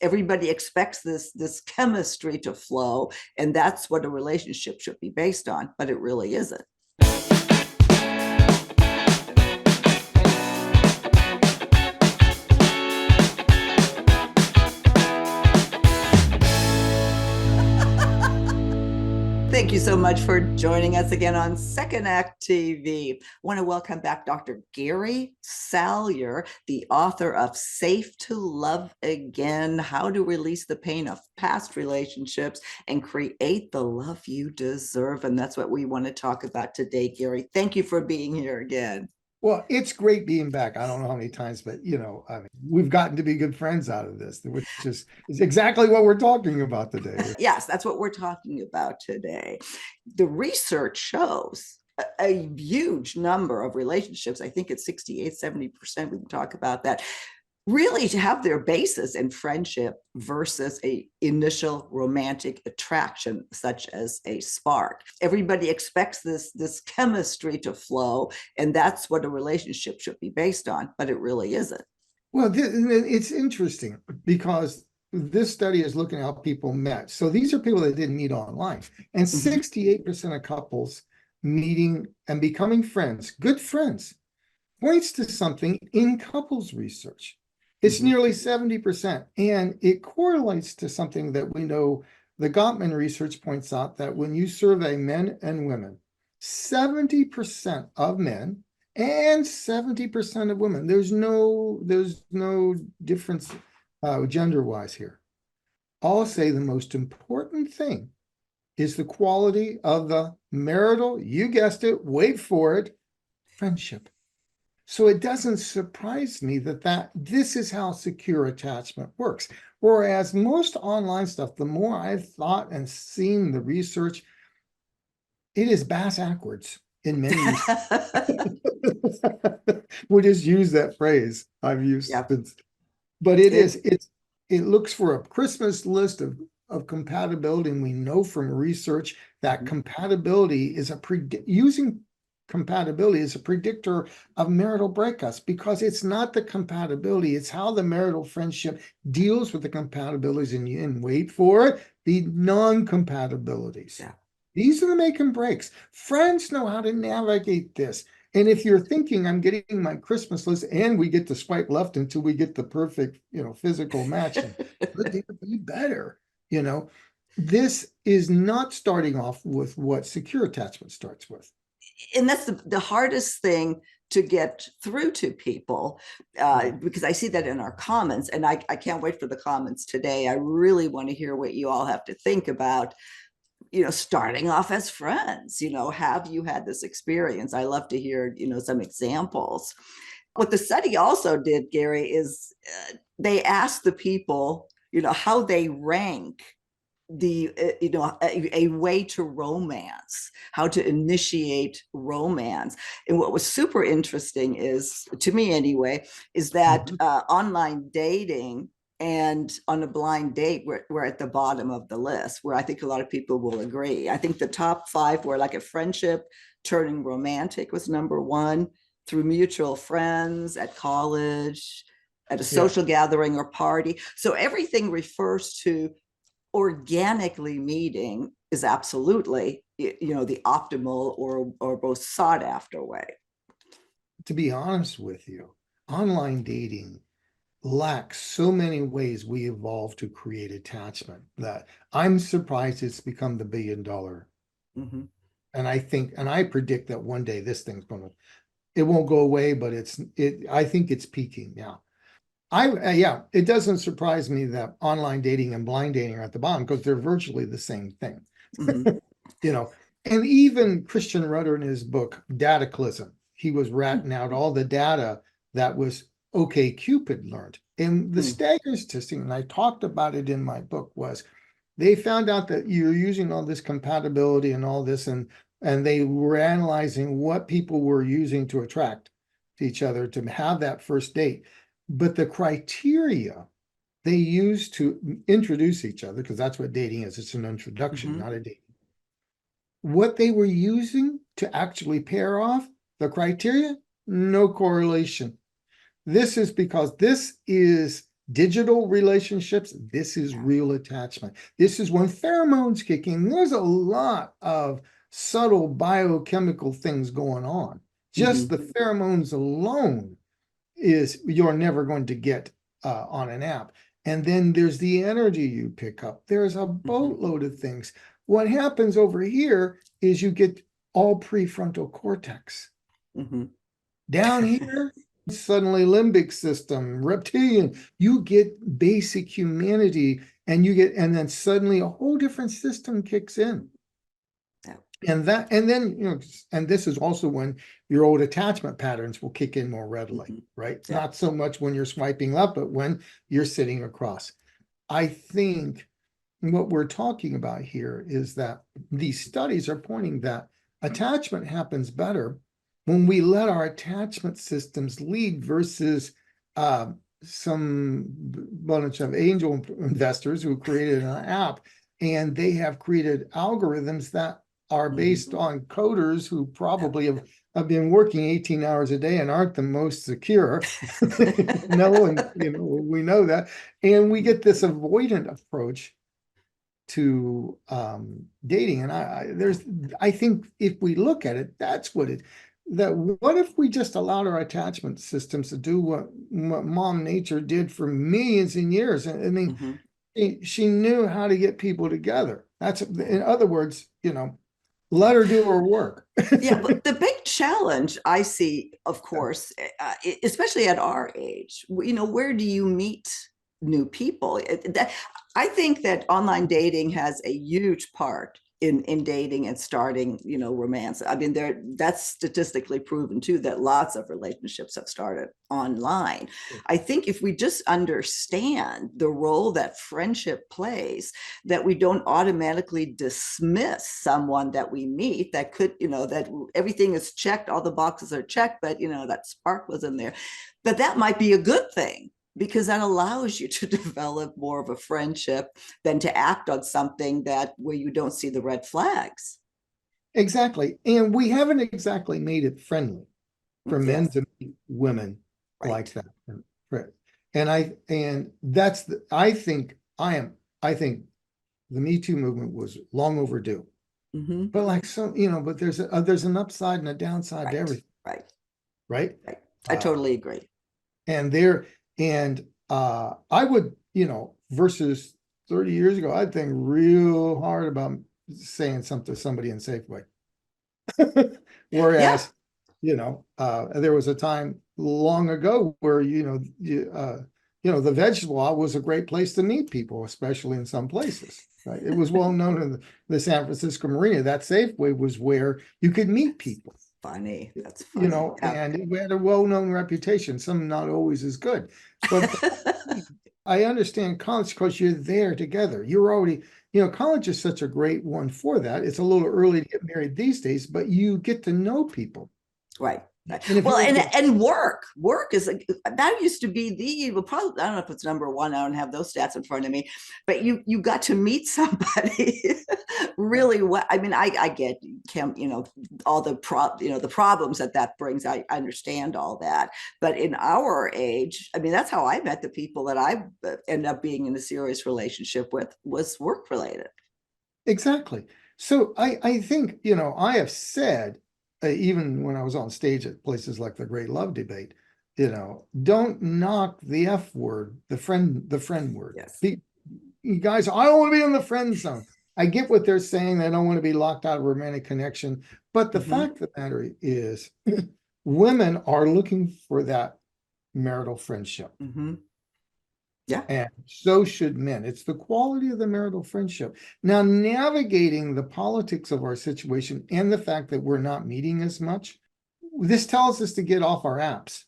everybody expects this chemistry to flow, and that's what a relationship should be based on, but it really isn't. Thank you so much for joining us again on Second Act TV. I want to welcome back Dr. Gary Salyer, the author of Safe to Love Again, How to Release the Pain of Past Relationships and Create the Love You Deserve. And that's what we want to talk about today, Gary. Thank you for being here again. Well, it's great being back. I don't know how many times, but I mean, we've gotten to be good friends out of this, which is exactly what we're talking about today. Yes, that's what we're talking about today. The research shows a huge number of relationships. I think it's 68, 70%. We can talk about that. Really to have their basis in friendship versus a initial romantic attraction, such as a spark. Everybody expects this chemistry to flow, and that's what a relationship should be based on, but it really isn't. Well, it's interesting because this study is looking at how people met. So these are people that didn't meet online, and 68% of couples meeting and becoming friends, good friends, points to something in couples research. It's nearly 70%, and it correlates to something that we know. The Gottman research points out that when you survey men and women, 70% of men and 70% of women, there's no difference gender-wise here, all say the most important thing is the quality of the marital, you guessed it, wait for it, friendship. So it doesn't surprise me that this is how secure attachment works. Whereas most online stuff, the more I've thought and seen the research, it is backwards in many ways. We'll just use that phrase I've used since. But it looks for a Christmas list of compatibility, and we know from research that compatibility is using compatibility is a predictor of marital breakups, because it's not the compatibility, it's how the marital friendship deals with the compatibilities and wait for it, the non-compatibilities. Yeah. These are the make and breaks. Friends know how to navigate this. And if you're thinking I'm getting my Christmas list and we get to swipe left until we get the perfect, physical match, could they be better? This is not starting off with what secure attachment starts with. And that's the hardest thing to get through to people, because I see that in our comments, and I can't wait for the comments today. I really want to hear what you all have to think about, starting off as friends. Have you had this experience? I love to hear, some examples. What the study also did, Gary, is they asked the people, how they rank a way to romance, how to initiate romance. And what was super interesting is, to me anyway, is that online dating and on a blind date, we're at the bottom of the list, where I think a lot of people will agree. I think the top 5 were like a friendship turning romantic was number 1, through mutual friends at college, at a social gathering or party. So everything refers to organically meeting is absolutely, the optimal or most sought after way. To be honest with you, online dating lacks so many ways we evolved to create attachment that I'm surprised it's become the $1 billion. And I predict that one day this thing's it won't go away, but I think it's peaking now. It doesn't surprise me that online dating and blind dating are at the bottom, because they're virtually the same thing. And even Christian Rudder in his book, Dataclysm, he was ratting out all the data that was OkCupid learned. And the staggering statistic, and I talked about it in my book, was they found out that you're using all this compatibility and all this, and they were analyzing what people were using to attract to each other to have that first date. But the criteria they use to introduce each other, because that's what dating is, it's an introduction, not a date. What they were using to actually pair off, the criteria, no correlation. This is because this is digital relationships, this is real attachment. This is when pheromones kick in. There's a lot of subtle biochemical things going on. Just the pheromones alone is you're never going to get on an app. And then there's the energy you pick up. There's a boatload of things. What happens over here is you get all prefrontal cortex. Down here, suddenly limbic system, reptilian, you get basic humanity, and then suddenly a whole different system kicks in. And this is also when your old attachment patterns will kick in more readily, right? Not so much when you're swiping up, but when you're sitting across. I think what we're talking about here is that these studies are pointing that attachment happens better when we let our attachment systems lead versus some bunch of angel investors who created an app, and they have created algorithms that are based on coders who probably have been working 18 hours a day and aren't the most secure. No, and we know that. And we get this avoidant approach to dating. And I think if we look at it, that's what what if we just allowed our attachment systems to do what Mom Nature did for millions of years? I mean, she knew how to get people together. That's, in other words, let her do her work. Yeah, but the big challenge I see, of course, especially at our age, where do you meet new people? I think that online dating has a huge part in dating and starting, romance. I mean, that's statistically proven too, that lots of relationships have started online. I think if we just understand the role that friendship plays, that we don't automatically dismiss someone that we meet that could, that everything is checked, all the boxes are checked, but that spark was in there, that might be a good thing, because that allows you to develop more of a friendship than to act on something where you don't see the red flags. Exactly. And we haven't exactly made it friendly for men to meet women like that. And I think the Me Too movement was long overdue. But but there's an upside and a downside to everything. Right. I totally agree. And I would, versus 30 years ago, I'd think real hard about saying something to somebody in Safeway. Whereas, there was a time long ago where, the vegetable aisle was a great place to meet people, especially in some places. Right? It was well known in the San Francisco Marina that Safeway was where you could meet people. Funny. That's funny. And it had a well-known reputation, some not always as good. But I understand college because you're there together. You're already, college is such a great one for that. It's a little early to get married these days, but you get to know people. Right. Well, and work is that used to be probably, I don't know if it's number one. I don't have those stats in front of me, but you got to meet somebody really well. I mean, I get, all the the problems that brings. I understand all that, but in our age, I mean, that's how I met the people that I ended up being in a serious relationship with, was work related. Exactly. So I think, I have said, even when I was on stage at places like the Great Love Debate, don't knock the F word, the friend word. Yes. You guys, I don't want to be in the friend zone. I get what they're saying. They don't want to be locked out of romantic connection. But the fact of the matter is, women are looking for that marital friendship. Yeah. And so should men. It's the quality of the marital friendship. Now, navigating the politics of our situation and the fact that we're not meeting as much, this tells us to get off our apps.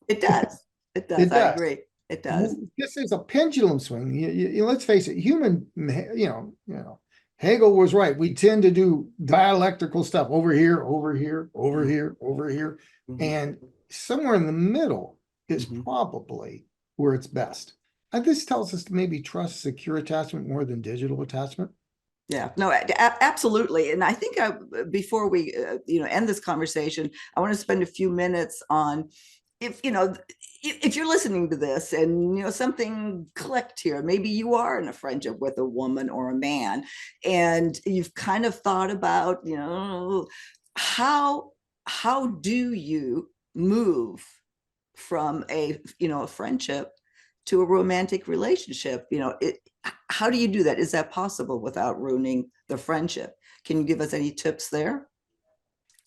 It does. It does. I agree. It does. This is a pendulum swing. Let's face it, Hegel was right. We tend to do dialectical stuff over here, over here, over here, over here. And somewhere in the middle is probably where it's best. And this tells us to maybe trust secure attachment more than digital attachment. Yeah, no, absolutely. And I think before we, end this conversation, I want to spend a few minutes on, if if you're listening to this and something clicked here, maybe you are in a friendship with a woman or a man, and you've kind of thought about, how how do you move from a friendship to a romantic relationship? How do you do that? Is that possible without ruining the friendship? Can you give us any tips there?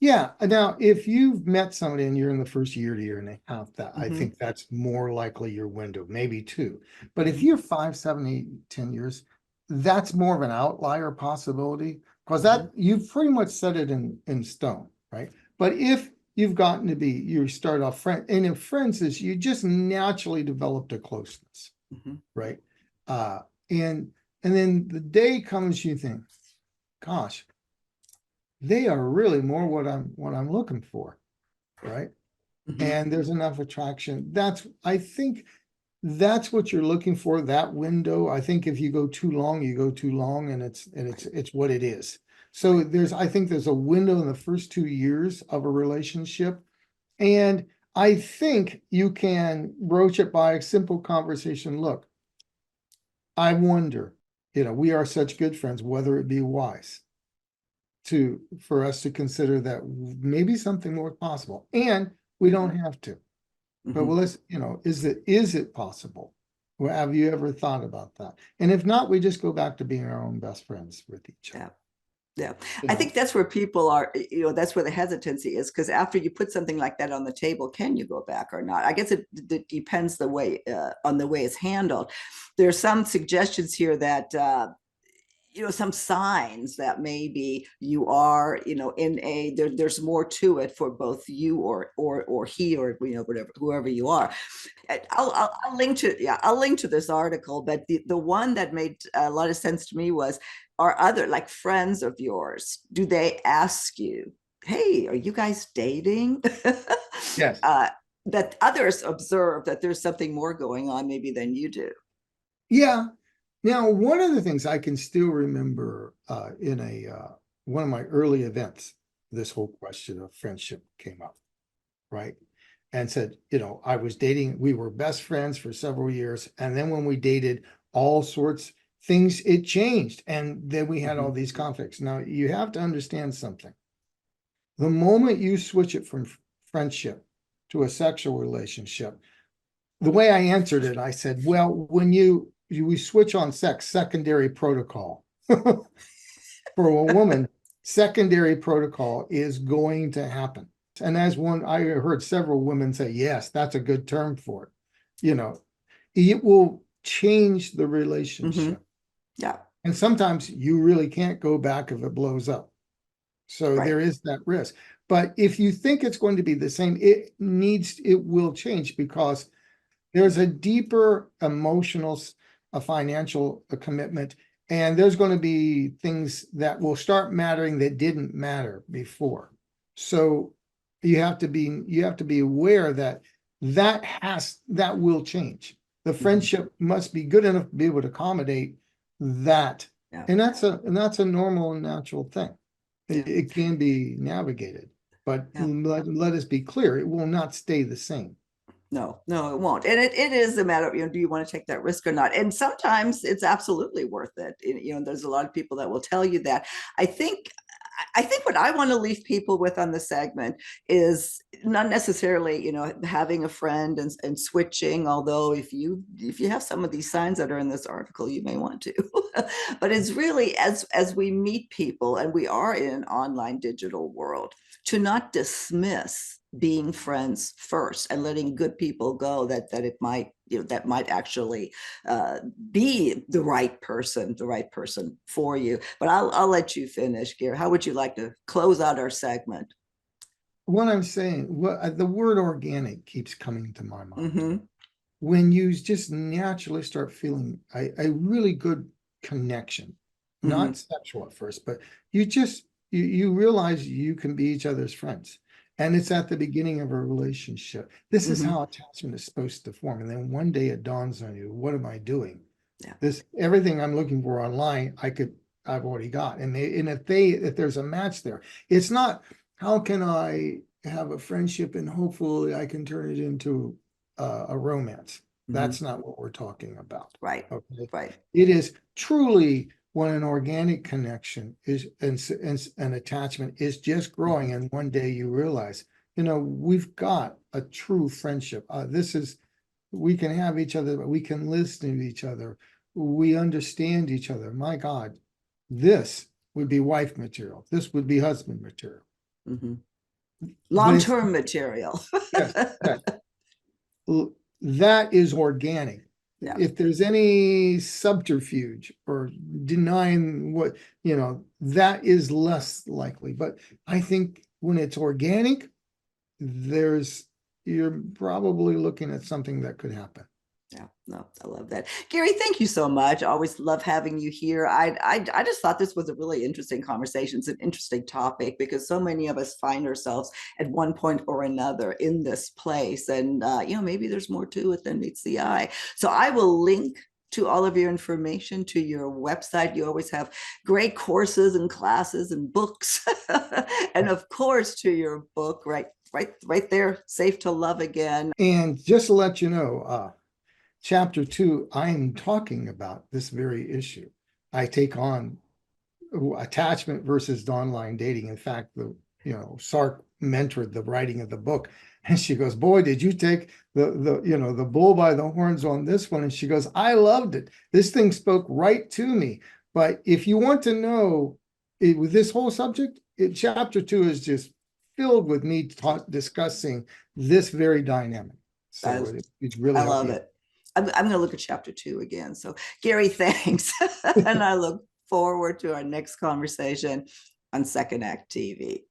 Yeah. Now, if you've met somebody and you're in the first year to year and a half, that I Mm-hmm. think that's more likely your window, maybe two. But if Mm-hmm. you're 5, 7, 8, 10 years, that's more of an outlier possibility because Mm-hmm. that you've pretty much set it in stone, right? But if you've gotten to be, you start off friend, and in friends is you just naturally developed a closeness, Mm-hmm. right? Uh, and and then the day comes, you think, gosh, they are really more what I'm looking for, right? Mm-hmm. And there's enough attraction. I think that's what you're looking for, that window. I think if you go too long, you go too long, and it's what it is. So I think there's a window in the first 2 years of a relationship. And I think you can broach it by a simple conversation. Look, I wonder, we are such good friends, whether it be wise for us to consider that maybe something more possible. And we don't have to. But Mm-hmm. well, is it possible? Well, have you ever thought about that? And if not, we just go back to being our own best friends with each other. Yeah. Yeah. You I know, think that's where people are, that's where the hesitancy is, because after you put something like that on the table, can you go back or not? I guess it depends on the way it's handled. There's some suggestions here that some signs that maybe you are, there's more to it for both you or he, or whatever, whoever you are. I'll link to, yeah, I'll link to this article, but the one that made a lot of sense to me was, are other, like, friends of yours, do they ask you, hey, are you guys dating? yes. uh, that others observe that there's something more going on maybe than you do. Yeah. Now, one of the things I can still remember in one of my early events, this whole question of friendship came up, right? And said, I was dating, we were best friends for several years. And then when we dated, all sorts things, it changed. And then we had all Mm-hmm. these conflicts. Now, you have to understand something. The moment you switch it from friendship to a sexual relationship, the way I answered it, I said, well, when we switch on sex, secondary protocol. For a woman, secondary protocol is going to happen. And I heard several women say, yes, that's a good term for it. It will change the Mm-hmm. relationship. Yeah. And sometimes you really can't go back if it blows up. So Right. there is that risk. But if you think it's going to be the same, it will change because there's a deeper emotional, a financial commitment, and there's going to be things that will start mattering that didn't matter before. So you have to be aware that will change. The Mm-hmm. friendship must be good enough to be able to accommodate that. Yeah. And that's a normal and natural thing. Yeah. It can be navigated, but Yeah. let us be clear, it will not stay the same. No, no, it won't. And it is a matter of, do you want to take that risk or not? And sometimes it's absolutely worth it. There's a lot of people that will tell you that. I think I think what I want to leave people with on the segment is not necessarily, having a friend and switching, although if you have some of these signs that are in this article, you may want to. But it's really, as we meet people and we are in an online digital world, to not dismiss being friends first and letting good people go, that it might, that might actually be the right person for you. But I'll let you finish, Gary. How would you like to close out our segment? What I'm saying, the word organic keeps coming to my mind. Mm-hmm. When you just naturally start feeling a really good connection, Mm-hmm. not sexual at first, but you realize you can be each other's friends. And it's at the beginning of a relationship. This is Mm-hmm. how attachment is supposed to form. And then one day it dawns on you, what am I doing? Yeah. Everything I'm looking for online, I've already got. And if there's a match there, it's not how can I have a friendship and hopefully I can turn it into a romance. Mhm. That's not what we're talking about. Right. Okay. Right. It is truly when an organic connection is and an attachment is just growing, and one day you realize, we've got a true friendship. We can have each other, we can listen to each other, we understand each other. My God, this would be wife material. This would be husband material. Mm-hmm. But it's, Long-term material. yes, yes. That is organic. Yeah. If there's any subterfuge or denying what, that is less likely. But I think when it's organic, you're probably looking at something that could happen. Yeah, no, I love that. Gary, thank you so much. Always love having you here. I just thought this was a really interesting conversation. It's an interesting topic because so many of us find ourselves at one point or another in this place. And, maybe there's more to it than meets the eye. So I will link to all of your information to your website. You always have great courses and classes and books. And of course, to your book, right there, Safe to Love Again. And just to let you know, Chapter 2, I am talking about this very issue. I take on attachment versus online dating. In fact, Sark mentored the writing of the book, and she goes, "Boy, did you take the bull by the horns on this one?" And she goes, "I loved it. This thing spoke right to me." But if you want to know with this whole subject, Chapter 2 is just filled with me discussing this very dynamic. So it's really I love it. I'm going to look at Chapter 2 again. So Gary, thanks. And I look forward to our next conversation on Second Act TV.